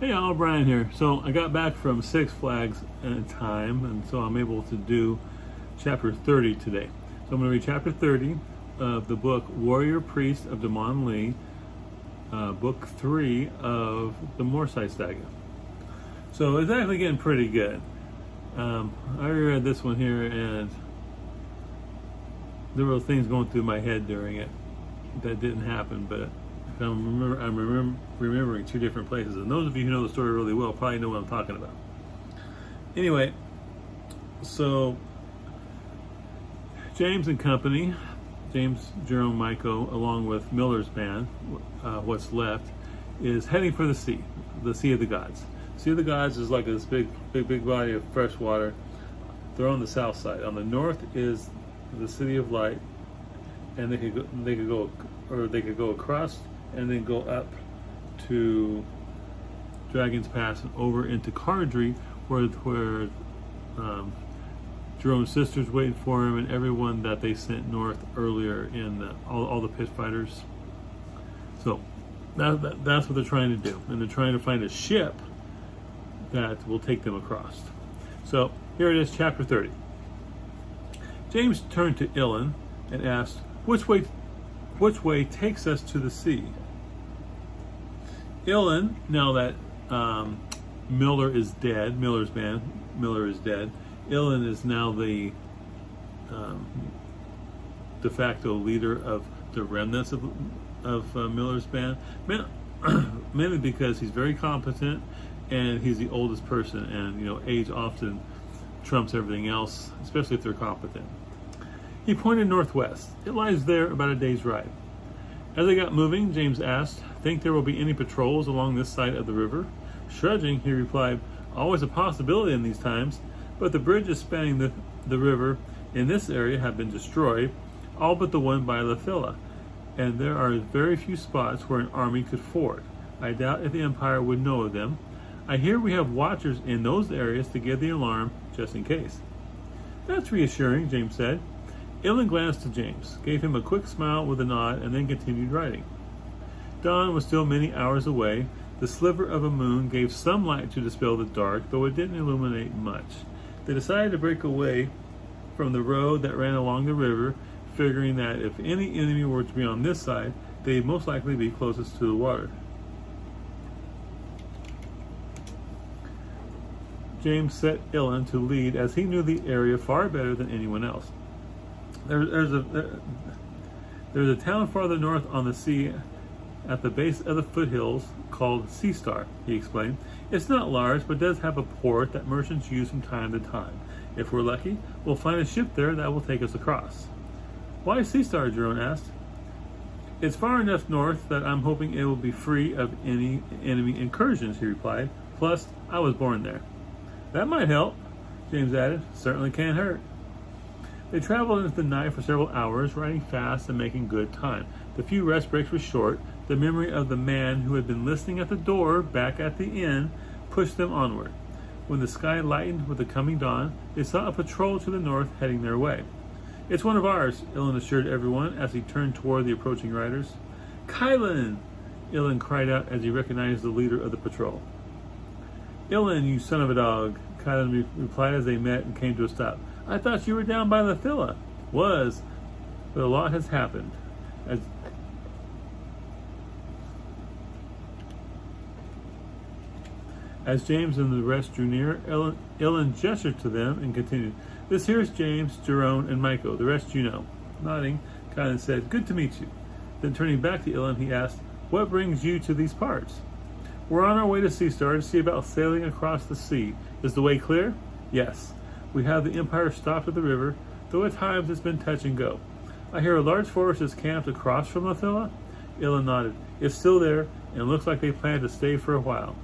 Hey, all, Brian here. So I got back from Six Flags in time, and so I'm able to do chapter 30 today. So I'm going to read chapter 30 of the book Warrior Priest of Dmon-li, book 3 of the Morcyth Saga. So it's actually getting pretty good. I reread this one here, and there were things going through my head during it that didn't happen, but I'm remembering two different places, and those of you who know the story really well probably know what I'm talking about. Anyway, so James and company, James, Jerome, Miko, along with Miller's band, what's left, is heading for the Sea of the Gods. Sea of the Gods is like this big body of fresh water. They're on the south side. On the north is the City of Light, and they could go across and then go up to Dragon's Pass and over into Cardry, where Jerome's sister's waiting for him, and everyone that they sent north earlier in all the pit fighters. So that's what they're trying to do, and they're trying to find a ship that will take them across. So here it is, chapter 30. James turned to Illan and asked, which way takes us to the sea? Illan, now that Miller is dead, Miller is dead, Illan is now the de facto leader of the remnants of Miller's band, mainly because he's very competent and he's the oldest person, and age often trumps everything else, especially if they're competent. He pointed northwest. It lies there about a day's ride. As they got moving, James asked, think there will be any patrols along this side of the river? Shrugging, he replied, always a possibility in these times, but the bridges spanning the river in this area have been destroyed, all but the one by Lythylla, and there are very few spots where an army could ford. I doubt if the Empire would know of them. I hear we have watchers in those areas to give the alarm, just in case. That's reassuring, James said. Illan glanced to James, gave him a quick smile with a nod, and then continued writing. Dawn was still many hours away. The sliver of a moon gave some light to dispel the dark, though it didn't illuminate much. They decided to break away from the road that ran along the river, figuring that if any enemy were to be on this side, they'd most likely be closest to the water. James set Illan to lead, as he knew the area far better than anyone else. There's a town farther north on the sea at the base of the foothills called Seastar, he explained. It's not large, but does have a port that merchants use from time to time. If we're lucky, we'll find a ship there that will take us across. Why Seastar? Jerome asked. It's far enough north that I'm hoping it will be free of any enemy incursions, he replied. Plus, I was born there. That might help, James added. Certainly can't hurt. They traveled into the night for several hours, riding fast and making good time. The few rest breaks were short. The memory of the man who had been listening at the door back at the inn pushed them onward. When the sky lightened with the coming dawn, they saw a patrol to the north heading their way. It's one of ours, Illan assured everyone as he turned toward the approaching riders. Kylan! Illan cried out as he recognized the leader of the patrol. Illan, you son of a dog, Kylan replied as they met and came to a stop. I thought you were down by Lythylla. Was, but a lot has happened. As James and the rest drew near, Illan gestured to them and continued, this here's James, Jerome, and Miko. The rest you know. Nodding, Kylan said, good to meet you. Then turning back to Illan, he asked, what brings you to these parts? We're on our way to Seastar to see about sailing across the sea. Is the way clear? Yes. We have the Empire stopped at the river, though at times it's been touch and go. I hear a large force is camped across from Lythylla. Illan nodded. It's still there, and looks like they plan to stay for a while.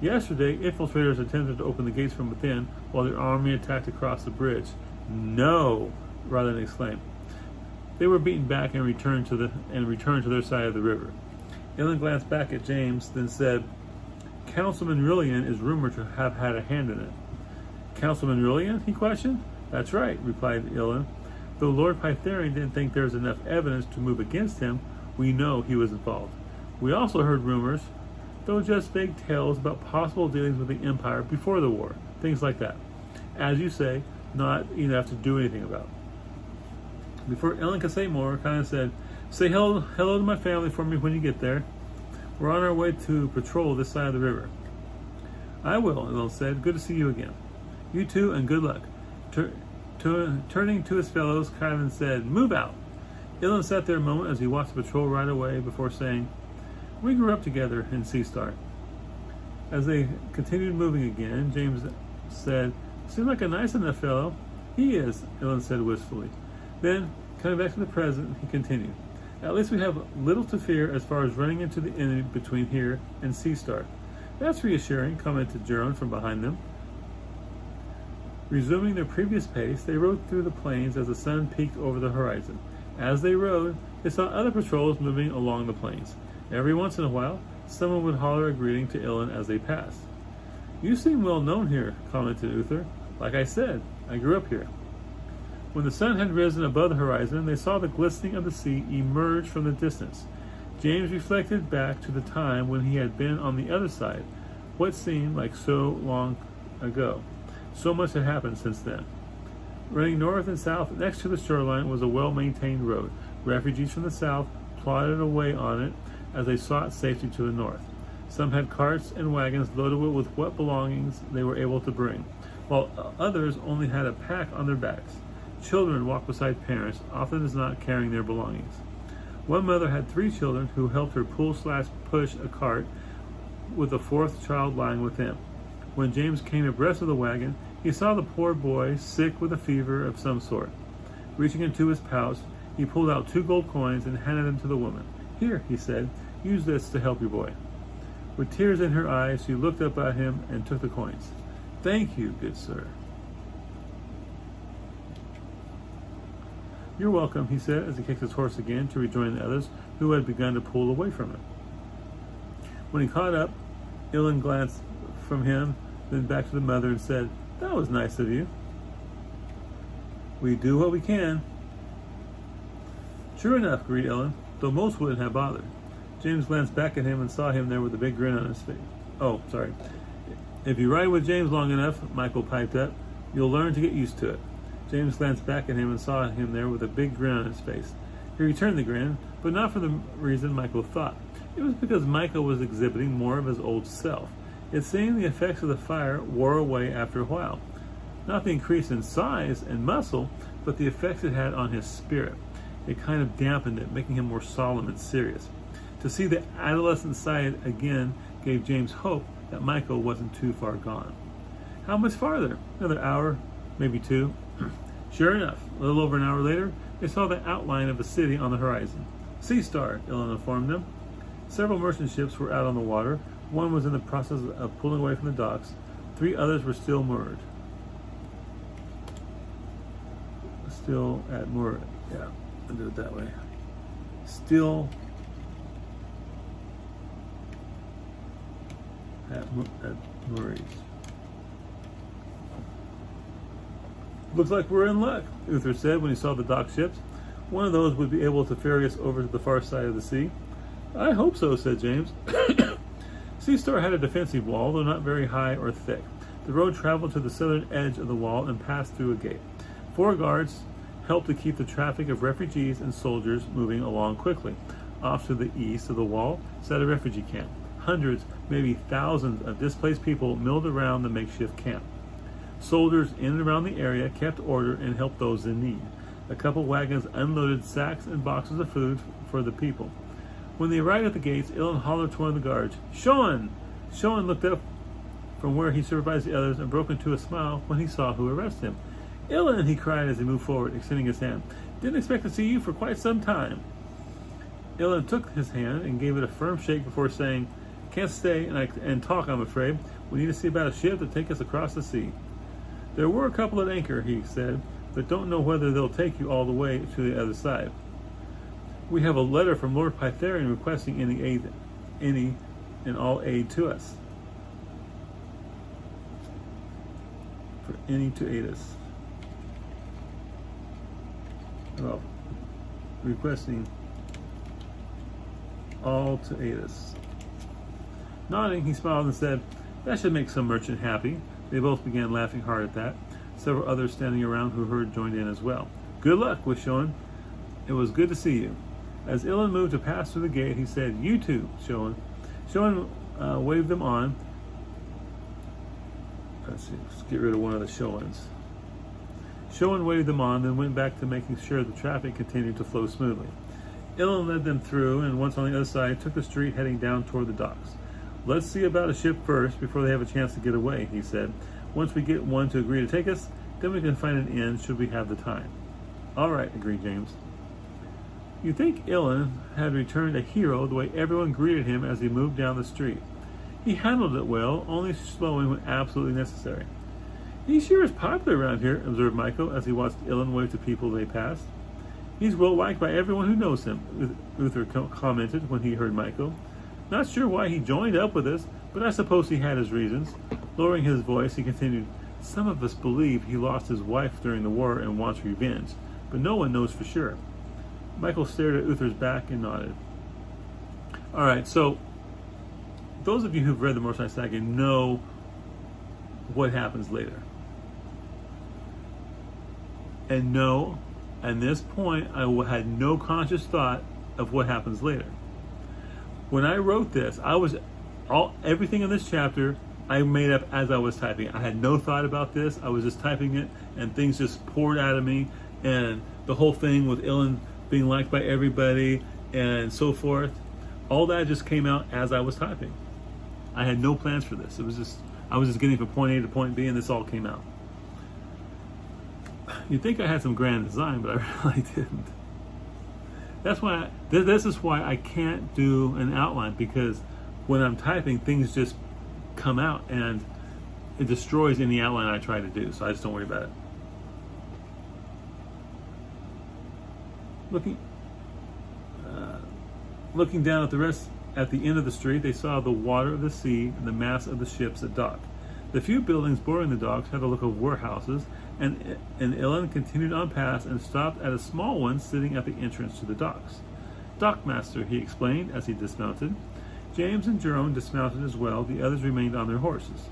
Yesterday, infiltrators attempted to open the gates from within, while their army attacked across the bridge. No! Rather than exclaimed. They were beaten back and returned to their side of the river. Illan glanced back at James, then said, Councilman Rillian is rumored to have had a hand in it. Councilman Rillian? He questioned. That's right, replied Illan. Though Lord Pytharian didn't think there was enough evidence to move against him, we know he was involved. We also heard rumors though just vague tales about possible dealings with the Empire before the war, things like that. As you say, not enough to do anything about. Before Illan could say more, Khan said, "Say hello to my family for me when you get there. We're on our way to patrol this side of the river." "I will," Illan said. "Good to see you again." "You too, and good luck." Turning to his fellows, Kylan said, "Move out." Illan sat there a moment as he watched the patrol ride away before saying, "We grew up together in Seastar." As they continued moving again, James said, "Seems like a nice enough fellow." "He is," Illan said wistfully. Then, coming back to the present, he continued, "At least we have little to fear as far as running into the enemy between here and Seastar." "That's reassuring," commented Jeroen from behind them. Resuming their previous pace, they rode through the plains as the sun peaked over the horizon. As they rode, they saw other patrols moving along the plains. Every once in a while, someone would holler a greeting to Illan as they passed. "You seem well known here," commented Uther. "Like I said, I grew up here." When the sun had risen above the horizon, they saw the glistening of the sea emerge from the distance. James reflected back to the time when he had been on the other side, what seemed like so long ago. So much had happened since then. Running north and south next to the shoreline was a well-maintained road. Refugees from the south plodded away on it as they sought safety to the north. Some had carts and wagons loaded with what belongings they were able to bring, while others only had a pack on their backs. Children walked beside parents, often as not carrying their belongings. One mother had 3 children who helped her pull/push a cart with a 4th child lying within. When James came abreast of the wagon, he saw the poor boy sick with a fever of some sort. Reaching into his pouch, he pulled out 2 gold coins and handed them to the woman. "Here," he said, "use this to help your boy." With tears in her eyes, she looked up at him and took the coins. "Thank you, good sir." "You're welcome," he said as he kicked his horse again to rejoin the others who had begun to pull away from him. When he caught up, Illan glanced from him, then back to the mother and said, "That was nice of you." "We do what we can." "True enough," agreed Illan, though most wouldn't have bothered. James glanced back at him and saw him there with a big grin on his face. "Oh, sorry. If you ride with James long enough," Michael piped up, "you'll learn to get used to it." James glanced back at him and saw him there with a big grin on his face. He returned the grin, but not for the reason Michael thought. It was because Michael was exhibiting more of his old self. It seemed the effects of the fire wore away after a while. Not the increase in size and muscle, but the effects it had on his spirit. It kind of dampened it, making him more solemn and serious. To see the adolescent side again gave James hope that Michael wasn't too far gone. How much farther? Another hour, maybe 2. Sure enough, a little over an hour later, they saw the outline of a city on the horizon. "Seastar," Illan informed them. Several merchant ships were out on the water. One was in the process of pulling away from the docks. 3 others were still moored. Still at moor. Yeah, I'll do it that way. Still at moorings. "Looks like we're in luck," Uther said when he saw the dock ships. "One of those would be able to ferry us over to the far side of the sea." "I hope so," said James. Seastar had a defensive wall, though not very high or thick. The road traveled to the southern edge of the wall and passed through a gate. 4 guards helped to keep the traffic of refugees and soldiers moving along quickly. Off to the east of the wall sat a refugee camp. Hundreds, maybe thousands of displaced people milled around the makeshift camp. Soldiers in and around the area kept order and helped those in need. A couple wagons unloaded sacks and boxes of food for the people. When they arrived at the gates, Illan hollered to one of the guards, "Shoan!" Shoan looked up from where he supervised the others and broke into a smile when he saw who arrested him. "Illan!" he cried as he moved forward, extending his hand. "Didn't expect to see you for quite some time." Illan took his hand and gave it a firm shake before saying, "Can't stay and talk, I'm afraid. We need to see about a ship to take us across the sea." "There were a couple at anchor," he said, "but don't know whether they'll take you all the way to the other side. We have a letter from Lord Pytharian requesting any and all aid to us. For any to aid us. Well, requesting all to aid us." Nodding, he smiled and said, "That should make some merchant happy." They both began laughing hard at that. Several others standing around who heard joined in as well. "Good luck," was Shoan. "It was good to see you." As Illan moved to pass through the gate, he said, "You too, Shoan." Shoan waved them on. Let's get rid of one of the Shoans. Shoan waved them on, then went back to making sure the traffic continued to flow smoothly. Illan led them through, and once on the other side, took the street heading down toward the docks. "Let's see about a ship first, before they have a chance to get away," he said. "Once we get one to agree to take us, then we can find an inn should we have the time." "All right," agreed James. You'd think Illan had returned a hero the way everyone greeted him as he moved down the street. He handled it well, only slowing when absolutely necessary. "He sure is popular around here," observed Miko as he watched Illan wave to people they passed. "He's well liked by everyone who knows him," Uther commented when he heard Miko. "Not sure why he joined up with us, but I suppose he had his reasons." Lowering his voice, he continued, "Some of us believe he lost his wife during the war and wants revenge, but no one knows for sure." Michael stared at Uther's back and nodded. All right, so those of you who've read the Morcyth Saga know what happens later. And no, at this point, I had no conscious thought of what happens later. When I wrote this, everything in this chapter I made up as I was typing. I had no thought about this. I was just typing it, and things just poured out of me. And the whole thing with Illan being liked by everybody and so forth, all that just came out as I was typing. I had no plans for this. I was just getting from point A to point B, and this all came out. You'd think I had some grand design, but I really didn't. That's why this is why I can't do an outline, because when I'm typing, things just come out and it destroys any outline I try to do. So I just don't worry about it. Looking down at the rest at the end of the street, they saw the water of the sea and the mass of the ships at dock. The few buildings bordering the docks had a look of warehouses, and Illan continued on past and stopped at a small one sitting at the entrance to the docks. "Dockmaster," he explained as he dismounted. James and Jerome dismounted as well. The others remained on their horses.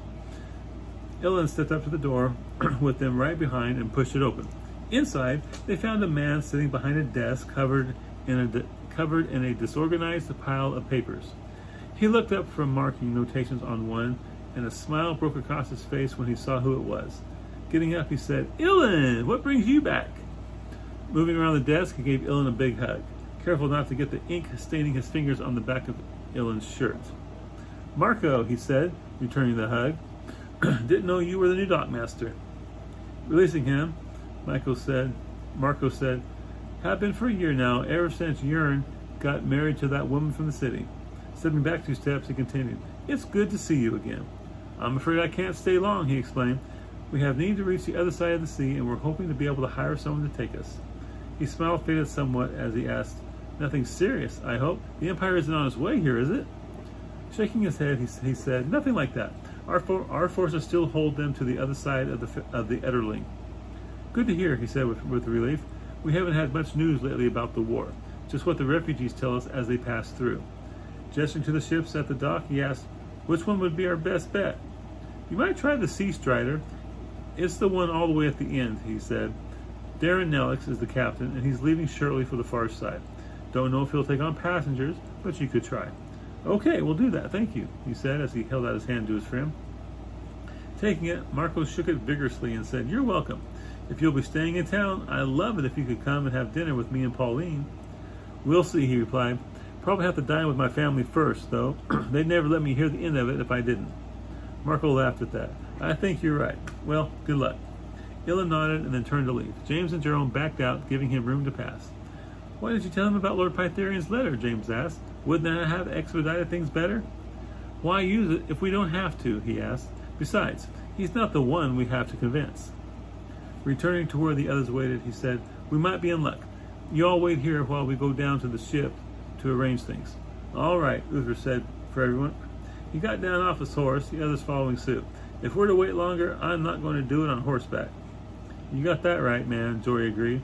Illan stepped up to the door with them right behind and pushed it open. Inside, they found a man sitting behind a desk covered in a disorganized pile of papers. He looked up from marking notations on one, and a smile broke across his face when he saw who it was. Getting up, he said, "Illan, what brings you back?" Moving around the desk, he gave Illan a big hug, careful not to get the ink staining his fingers on the back of Illan's shirt. "Marco," he said, returning the hug. "Didn't know you were the new dockmaster." Releasing him, Marco said, "Have been for a year now, ever since Yurn got married to that woman from the city." Stepping back 2 steps, he continued, "It's good to see you again." "I'm afraid I can't stay long," he explained. "We have need to reach the other side of the sea, and we're hoping to be able to hire someone to take us." His smile faded somewhat as he asked, "Nothing serious, I hope? The Empire isn't on its way here, is it?" Shaking his head, he said, "Nothing like that. Our forces still hold them to the other side of the Etterling." "Good to hear," he said with relief. "We haven't had much news lately about the war, just what the refugees tell us as they pass through." Gesturing to the ships at the dock, he asked, "Which one would be our best bet?" "You might try the Sea Strider. It's the one all the way at the end," he said. "Darren Nelix is the captain, and he's leaving shortly for the far side. Don't know if he'll take on passengers, but you could try." "Okay, we'll do that, thank you," he said as he held out his hand to his friend. Taking it, Marco shook it vigorously and said, "You're welcome. If you'll be staying in town, I'd love it if you could come and have dinner with me and Pauline." "We'll see," he replied. "Probably have to dine with my family first, though. They'd never let me hear the end of it if I didn't." Marco laughed at that. "I think you're right. Well, good luck." Illan nodded and then turned to leave. James and Jerome backed out, giving him room to pass. "Why did you tell him about Lord Pytherian's letter?" James asked. "Wouldn't that have expedited things better?" "Why use it if we don't have to?" he asked. "Besides, he's not the one we have to convince." Returning to where the others waited, he said, "We might be in luck. You all wait here while we go down to the ship to arrange things." "All right," Uther said for everyone. He got down off his horse, the others following suit. "If we're to wait longer, I'm not going to do it on horseback." "You got that right, man," Jory agreed.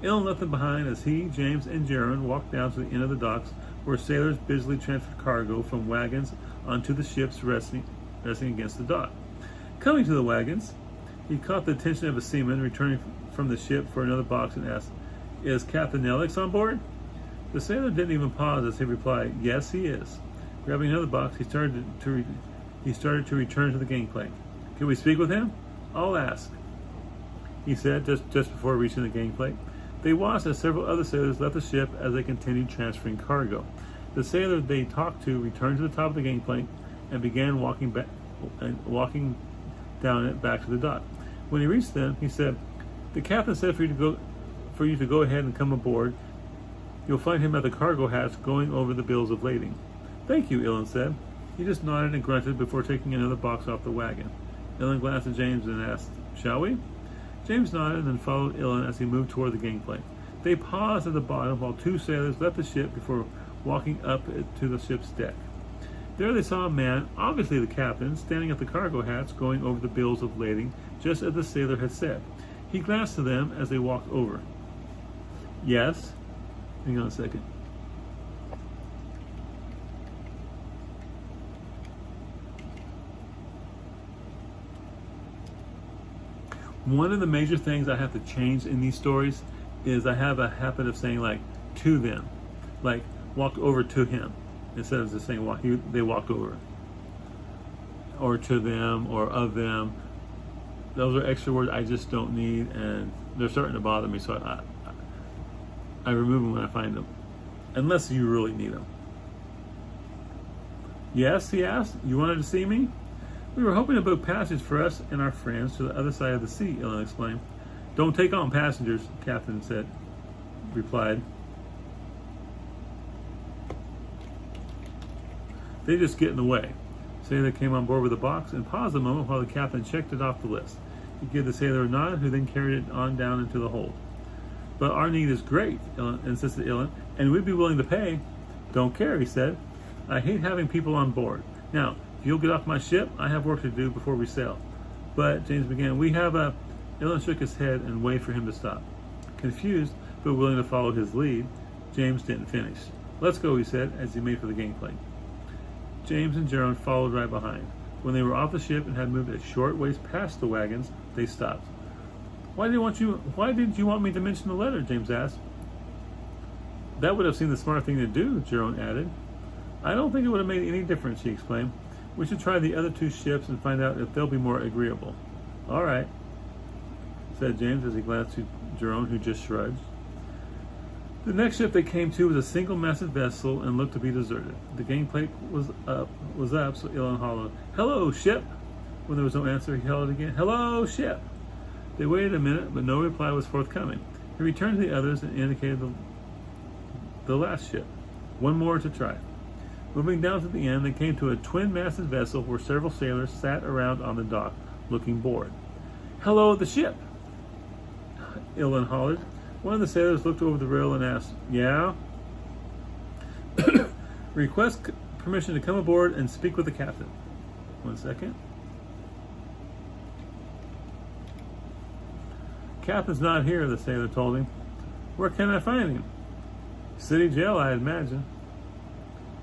Illan left them behind as he, James, and Jaron walked down to the end of the docks where sailors busily transferred cargo from wagons onto the ships resting against the dock. Coming to the wagons, he caught the attention of a seaman returning from the ship for another box and asked, "Is Captain Nelix on board?" The sailor didn't even pause as he replied, "Yes, he is." Grabbing another box, he started to return to the gangplank. "Can we speak with him?" "I'll ask," he said just before reaching the gangplank. They watched as several other sailors left the ship as they continued transferring cargo. The sailor they talked to returned to the top of the gangplank and began walking down it back to the dock. When he reached them, he said, "The captain said for you to go ahead and come aboard. You'll find him at the cargo hatch going over the bills of lading." "Thank you," Illan said. He just nodded and grunted before taking another box off the wagon. Illan glanced at James and asked, "Shall we?" James nodded and then followed Illan as he moved toward the gangplank. They paused at the bottom while two sailors left the ship before walking up to the ship's deck. There they saw a man, obviously the captain, standing at the cargo hatch going over the bills of lading, just as the sailor had said. He glanced to them as they walked over. "Yes?" Hang on a second. One of the major things I have to change in these stories is I have a habit of saying like to them, like walked over to him, instead of just saying they walked over, or to them, or of them. Those are extra words I just don't need, and they're starting to bother me. So I remove them when I find them, unless you really need them. "Yes?" he asked. "You wanted to see me?" "We were hoping to book passage for us and our friends to the other side of the sea," Illan explained. "Don't take on passengers," the captain replied. "They just get in the way." Sailor came on board with a box and paused a moment while the captain checked it off the list. He gave the sailor a nod, who then carried it on down into the hold. "But our need is great," insisted Illan, "and we'd be willing to pay." "Don't care," he said. "I hate having people on board. Now, if you'll get off my ship, I have work to do before we sail." "But," James began, "we have a..." Illan shook his head and waved for him to stop. Confused, but willing to follow his lead, James didn't finish. "Let's go," he said, as he made for the gangplank. James and Jerome followed right behind. When they were off the ship and had moved a short ways past the wagons, they stopped. Why did you want me to mention the letter?" James asked. "That would have seemed the smart thing to do," Jerome added. "I don't think it would have made any difference," he explained. "We should try the other two ships and find out if they'll be more agreeable." "All right," said James as he glanced to Jerome, who just shrugged. The next ship they came to was a single massive vessel and looked to be deserted. The gangplank was up, so Illan hollered, "Hello, ship!" When there was no answer, he held it again, "Hello, ship!" They waited a minute, but no reply was forthcoming. He returned to the others and indicated the last ship. One more to try. Moving down to the end, they came to a twin-masted vessel where several sailors sat around on the dock, looking bored. "Hello, the ship!" Illan hollered. One of the sailors looked over the rail and asked, "Yeah?" "Request permission to come aboard and speak with the captain." One second. "Captain's not here," the sailor told him. "Where can I find him?" "City jail, I imagine."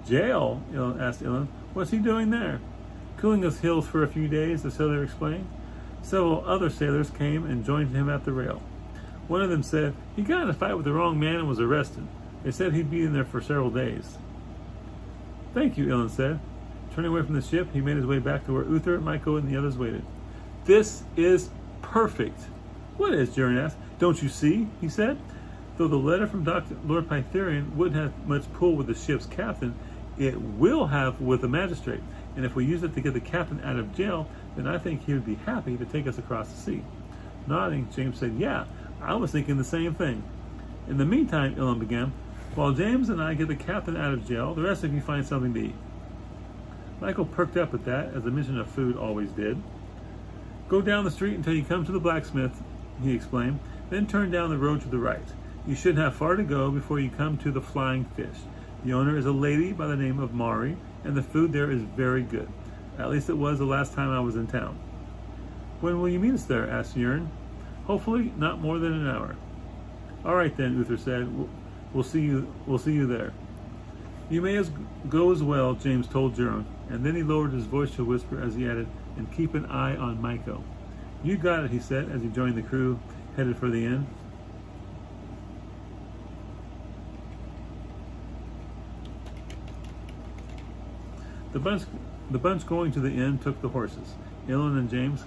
"Jail?" asked Illan. "What's he doing there?" "Cooling his heels for a few days," the sailor explained. Several other sailors came and joined him at the rail. One of them said, "He got in a fight with the wrong man and was arrested. They said he'd be in there for several days." "Thank you," Illan said. Turning away from the ship, he made his way back to where Uther, Miko, and the others waited. "This is perfect." "What is?" Jaren asked. "Don't you see?" he said. "Though the letter from Lord Pytherian wouldn't have much pull with the ship's captain, it will have with the magistrate. And if we use it to get the captain out of jail, then I think he would be happy to take us across the sea." Nodding, James said, "Yeah, I was thinking the same thing." "In the meantime," Illan began, "while James and I get the captain out of jail, the rest of you find something to eat." Michael perked up at that, as the mention of food always did. "Go down the street until you come to the blacksmith," he explained, "then turn down the road to the right. You shouldn't have far to go before you come to the Flying Fish. The owner is a lady by the name of Mari, and the food there is very good. At least it was the last time I was in town." "When will you meet us there?" asked Jaren. "Hopefully not more than an hour." "All right then," Uther said. We'll see you there." You may go as well, James told Jerome, and then he lowered his voice to a whisper as he added, and keep an eye on Miko. You got it, he said as he joined the crew headed for the inn. The bunch going to the inn took the horses. Illan and James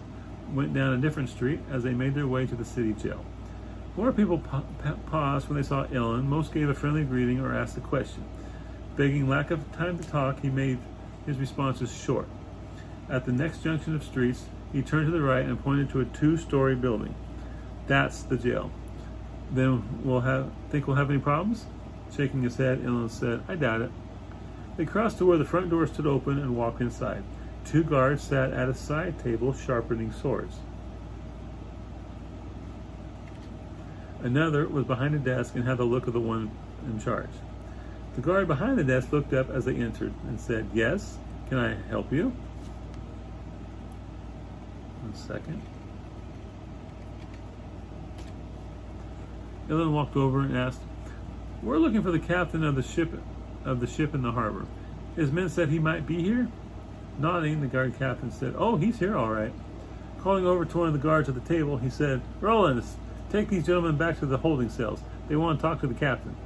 went down a different street as they made their way to the city jail. More people paused when they saw Illan. Most gave a friendly greeting or asked a question. Begging lack of time to talk, he made his responses short. At the next junction of streets, he turned to the right and pointed to a 2-story building. That's the jail. Then think we'll have any problems? Shaking his head, Illan said, I doubt it. They crossed to where the front door stood open and walked inside. 2 guards sat at a side table sharpening swords. Another was behind a desk and had the look of the one in charge. The guard behind the desk looked up as they entered and said, Yes, can I help you? 1 second. Illan walked over and asked, We're looking for the captain of the ship in the harbor. His men said he might be here? Nodding, the guard captain said, Oh, he's here all right. Calling over to one of the guards at the table, he said, Rollins, take these gentlemen back to the holding cells. They want to talk to the captain.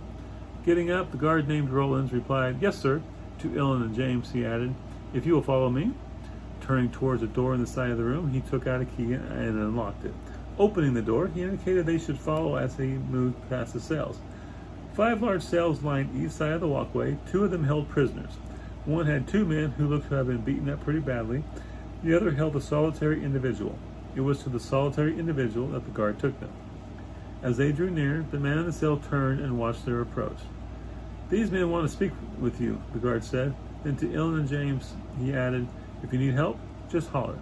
Getting up, the guard named Rollins replied, Yes, sir. To Illan and James, he added, If you will follow me. Turning towards a door in the side of the room, he took out a key and unlocked it. Opening the door, he indicated they should follow as they moved past the cells. 5 large cells lined each side of the walkway. 2 of them held prisoners. One had 2 men who looked to have been beaten up pretty badly. The other held a solitary individual. It was to the solitary individual that the guard took them. As they drew near, the man in the cell turned and watched their approach. These men want to speak with you, the guard said. Then to Illan and James, he added, If you need help, just holler.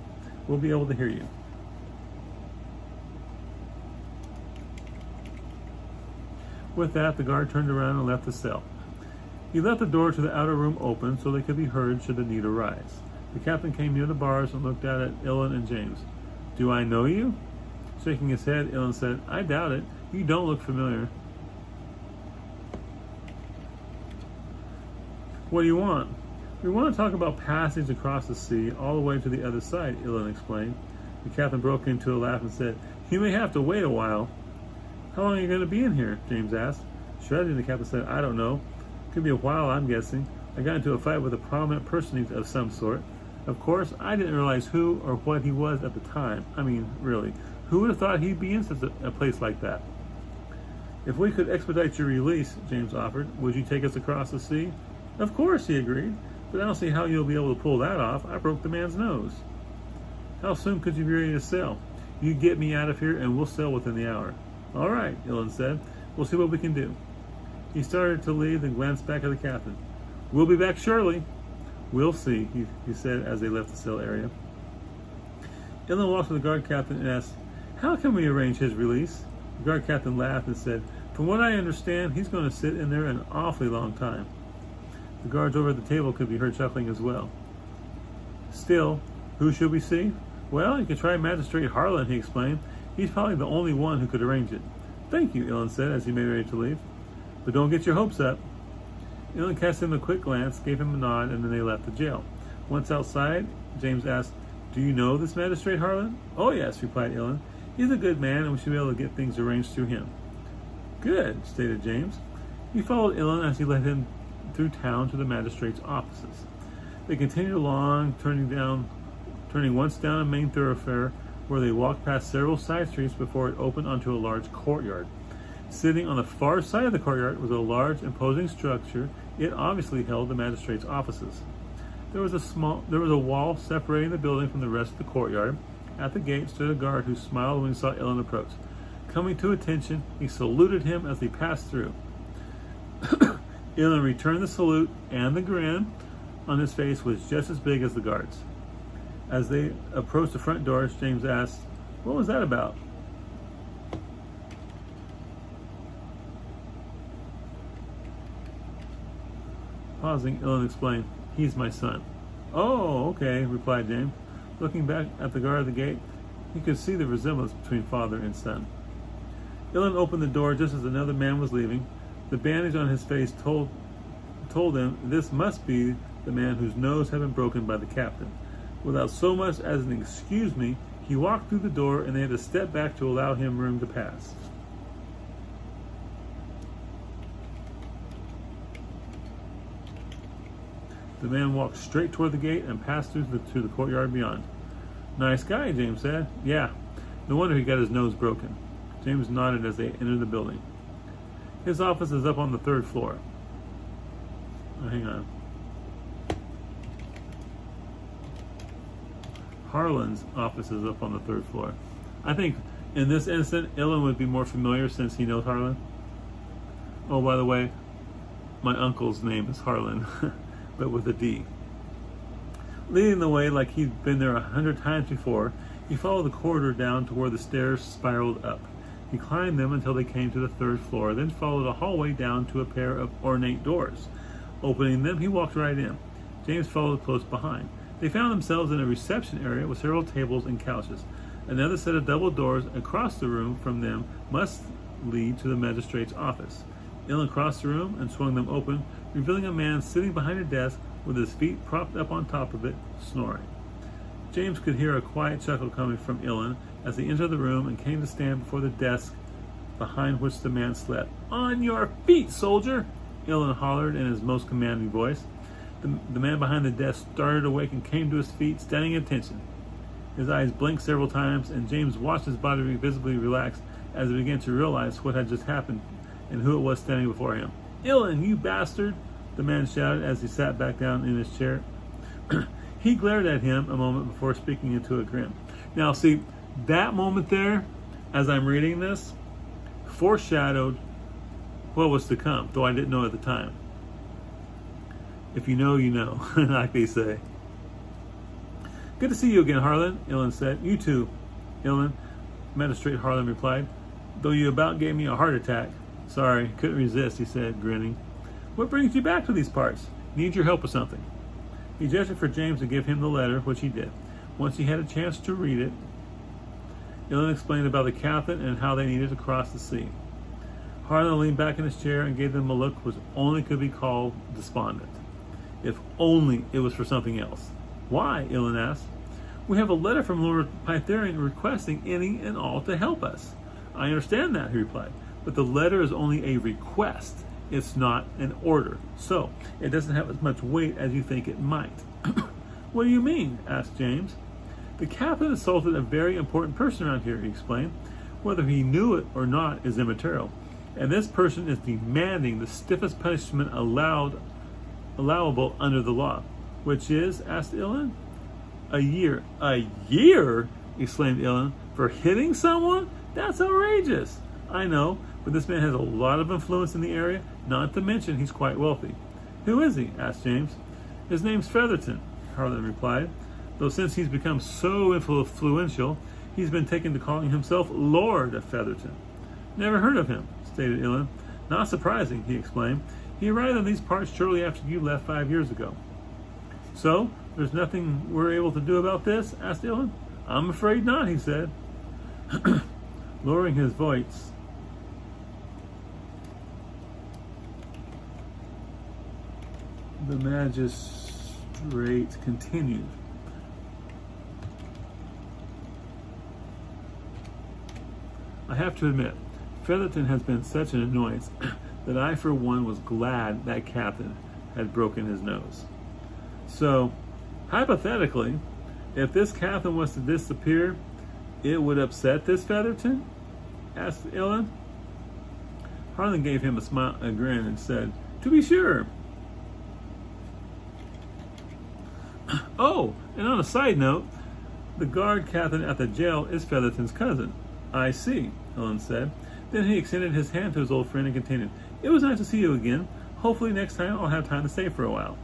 We'll be able to hear you. With that, the guard turned around and left the cell. He left the door to the outer room open so they could be heard should the need arise. The captain came near the bars and looked out at Illan and James. Do I know you? Shaking his head, Illan said, I doubt it. You don't look familiar. What do you want? We want to talk about passage across the sea all the way to the other side, Illan explained. The captain broke into a laugh and said, You may have to wait a while. How long are you going to be in here? James asked. Shrugging, the captain said, I don't know. Could be a while, I'm guessing. I got into a fight with a prominent personage of some sort. Of course, I didn't realize who or what he was at the time. I mean, really, who would have thought he'd be in such a place like that? If we could expedite your release, James offered, would you take us across the sea? Of course, he agreed, but I don't see how you'll be able to pull that off. I broke the man's nose. How soon could you be ready to sail? You get me out of here and we'll sail within the hour. All right, Illan said. We'll see what we can do. He started to leave and glanced back at the captain. We'll be back shortly. We'll see, he said as they left the cell area. Illan walked to the guard captain and asked, How can we arrange his release? The guard captain laughed and said, From what I understand, he's going to sit in there an awfully long time. The guards over at the table could be heard chuckling as well. Still, who should we see? Well, you could try Magistrate Harlan, he explained. He's probably the only one who could arrange it. Thank you, Illan said as he made ready to leave. But don't get your hopes up. Illan cast him a quick glance, gave him a nod, and then they left the jail. Once outside, James asked, Do you know this Magistrate Harlan? Oh, yes, replied Illan. He's a good man, and we should be able to get things arranged through him. Good, stated James. He followed Illan as he led him through town to the magistrate's offices. They continued along, turning once down a main thoroughfare where they walked past several side streets before it opened onto a large courtyard. Sitting on the far side of the courtyard was a large, imposing structure. It obviously held the magistrate's offices. There was a wall separating the building from the rest of the courtyard. At the gate stood a guard who smiled when he saw Illan approach. Coming to attention, he saluted him as he passed through. Illan returned the salute, and the grin on his face was just as big as the guard's. As they approached the front doors, James asked, What was that about? Pausing, Illan explained, He's my son. Oh, okay, replied James. Looking back at the guard at the gate, he could see the resemblance between father and son. Illan opened the door just as another man was leaving. The bandage on his face told told him this must be the man whose nose had been broken by the captain. Without so much as an "excuse me," he walked through the door, and they had to step back to allow him room to pass. The man walked straight toward the gate and passed through to the courtyard beyond. "Nice guy," James said. "Yeah, no wonder he got his nose broken." James nodded as they entered the building. His office is up on the 3rd floor. Oh, hang on. Harlan's office is up on the 3rd floor. I think in this instant, Illan would be more familiar since he knows Harlan. Oh, by the way, my uncle's name is Harlan, but with a D. Leading the way like he'd been there 100 times before, he followed the corridor down to where the stairs spiraled up. He climbed them until they came to the 3rd floor, then followed a hallway down to a pair of ornate doors. Opening them, he walked right in. James followed close behind. They found themselves in a reception area with several tables and couches. Another set of double doors across the room from them must lead to the magistrate's office. Illan crossed the room and swung them open, revealing a man sitting behind a desk with his feet propped up on top of it, snoring. James could hear a quiet chuckle coming from Illan as he entered the room and came to stand before the desk behind which the man slept. "On your feet, soldier!" Illan hollered in his most commanding voice. The man behind the desk started awake and came to his feet, standing at attention. His eyes blinked several times, and James watched his body visibly relax as he began to realize what had just happened and who it was standing before him. "Illan, you bastard!" the man shouted as he sat back down in his chair. He glared at him a moment before speaking into a grin. Now, see, that moment there, as I'm reading this, foreshadowed what was to come, though I didn't know at the time. If you know, you know, like they say. "Good to see you again, Harlan," Illan said. "You too, Illan," Magistrate Harlan replied, "though you about gave me a heart attack." "Sorry, couldn't resist," he said, grinning. "What brings you back to these parts? Need your help with something?" He gestured for James to give him the letter, which he did. Once he had a chance to read it, Illan explained about the captain and how they needed to cross the sea. Harlan leaned back in his chair and gave them a look which only could be called despondent. If only it was for something else. "Why?" Illan asked. "We have a letter from Lord Pytherian requesting any and all to help us." "I understand that," he replied, "but the letter is only a request. It's not an order, so it doesn't have as much weight as you think it might." "What do you mean?" asked James. "The captain assaulted a very important person around here," he explained. "Whether he knew it or not is immaterial, and this person is demanding the stiffest punishment allowable under the law." "Which is?" asked Illan. "A year." "A year?" exclaimed Illan. "For hitting someone? That's outrageous." "I know, but this man has a lot of influence in the area, not to mention he's quite wealthy." "Who is he?" asked James. "His name's Featherton," Harlan replied, "though since he's become so influential, he's been taken to calling himself Lord of Featherton." "Never heard of him," stated Illan. "Not surprising," he explained. "He arrived in these parts shortly after you left 5 years ago." "So, there's nothing we're able to do about this?" asked Illan. "I'm afraid not," he said, lowering his voice. The magistrate continued. "I have to admit, Featherton has been such an annoyance that I, for one, was glad that captain had broken his nose. So, hypothetically, if this captain was to disappear, it would upset this Featherton?" asked Illan. Harlan gave him a grin and said, "To be sure." "Oh, and on a side note, the guard captain at the jail is Featherton's cousin." "I see," Illan said. Then he extended his hand to his old friend and continued, "It was nice to see you again. Hopefully next time I'll have time to stay for a while."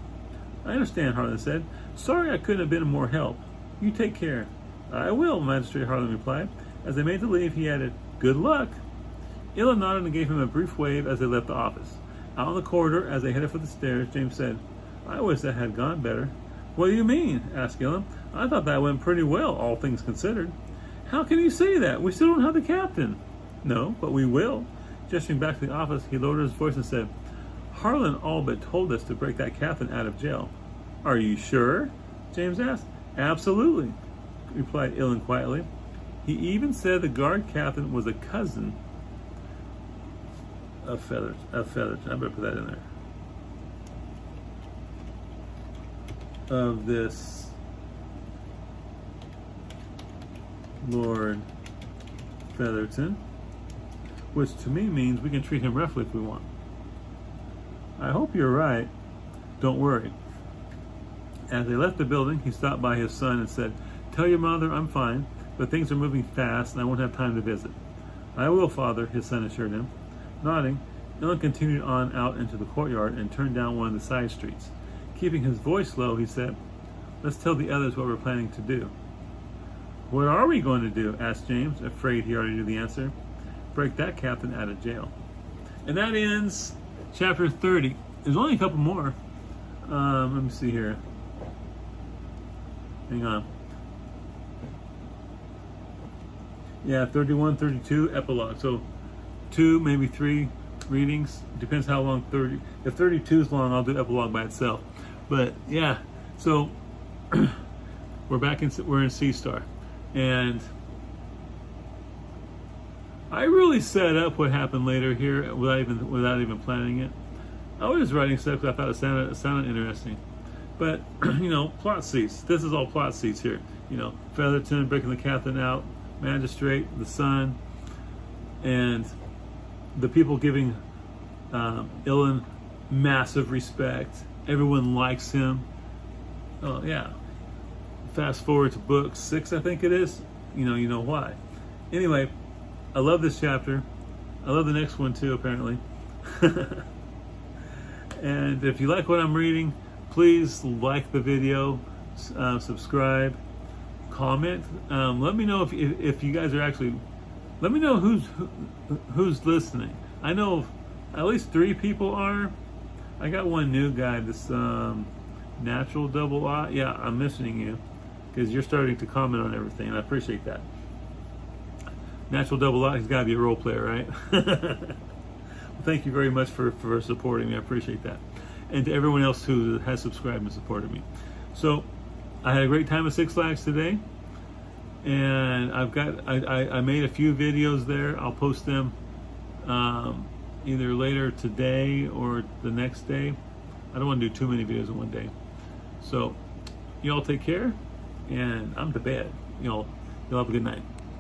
"I understand," Harlan said. "Sorry I couldn't have been of more help. You take care." "I will," Magistrate Harlan replied. As they made to leave, he added, "Good luck." Illan nodded and gave him a brief wave as they left the office. Out in the corridor, as they headed for the stairs, James said, "I wish that had gone better." "What do you mean?" asked Illan. "I thought that went pretty well, all things considered." "How can you say that? We still don't have the captain." "No, but we will." Gesturing back to the office, he lowered his voice and said, Harlan all but told us to break that captain out of jail. Are you sure? James asked. Absolutely, replied Illan quietly. He even said the guard captain was a cousin of Feathers. I better put that in there. Of this Lord Featherton, which to me means we can treat him roughly if we want. I hope you're right. Don't worry. As they left the building, he stopped by his son and said, "Tell your mother I'm fine, but things are moving fast and I won't have time to visit." "I will, Father," his son assured him. Nodding, Illan continued on out into the courtyard and turned down one of the side streets. Keeping his voice low, he said, "Let's tell the others what we're planning to do." "What are we going to do?" asked James, afraid he already knew the answer. "Break that captain out of jail." And that ends chapter 30. There's only a couple more. Let me see here. Hang on. Yeah, 31, 32, epilogue. So 2, maybe 3 readings. Depends how long 30. If 32 is long, I'll do epilogue by itself. But yeah, so we're in Seastar, and I really set up what happened later here without even planning it. I was just writing stuff because I thought it sounded interesting. But plot seats. This is all plot seats here. Featherton breaking the captain out, magistrate, the son, and the people giving Illan massive respect. Everyone likes him. Oh yeah. Fast forward to book 6, I think it is. You know why. Anyway, I love this chapter. I love the next one too, apparently. And if you like what I'm reading, please like the video, subscribe, comment. Let me know if you guys are actually. Let me know who's listening. I know at least 3 people are. I got one new guy, this Natural Double I. Yeah, I'm missing you because you're starting to comment on everything, and I appreciate that. Natural Double I, he's got to be a role player, right? Well, thank you very much for supporting me. I appreciate that. And to everyone else who has subscribed and supported me. So, I had a great time at Six Flags today. And I made a few videos there. I'll post them either later today or the next day. I don't want to do too many videos in one day. So, y'all take care. And I'm to bed. Y'all have a good night.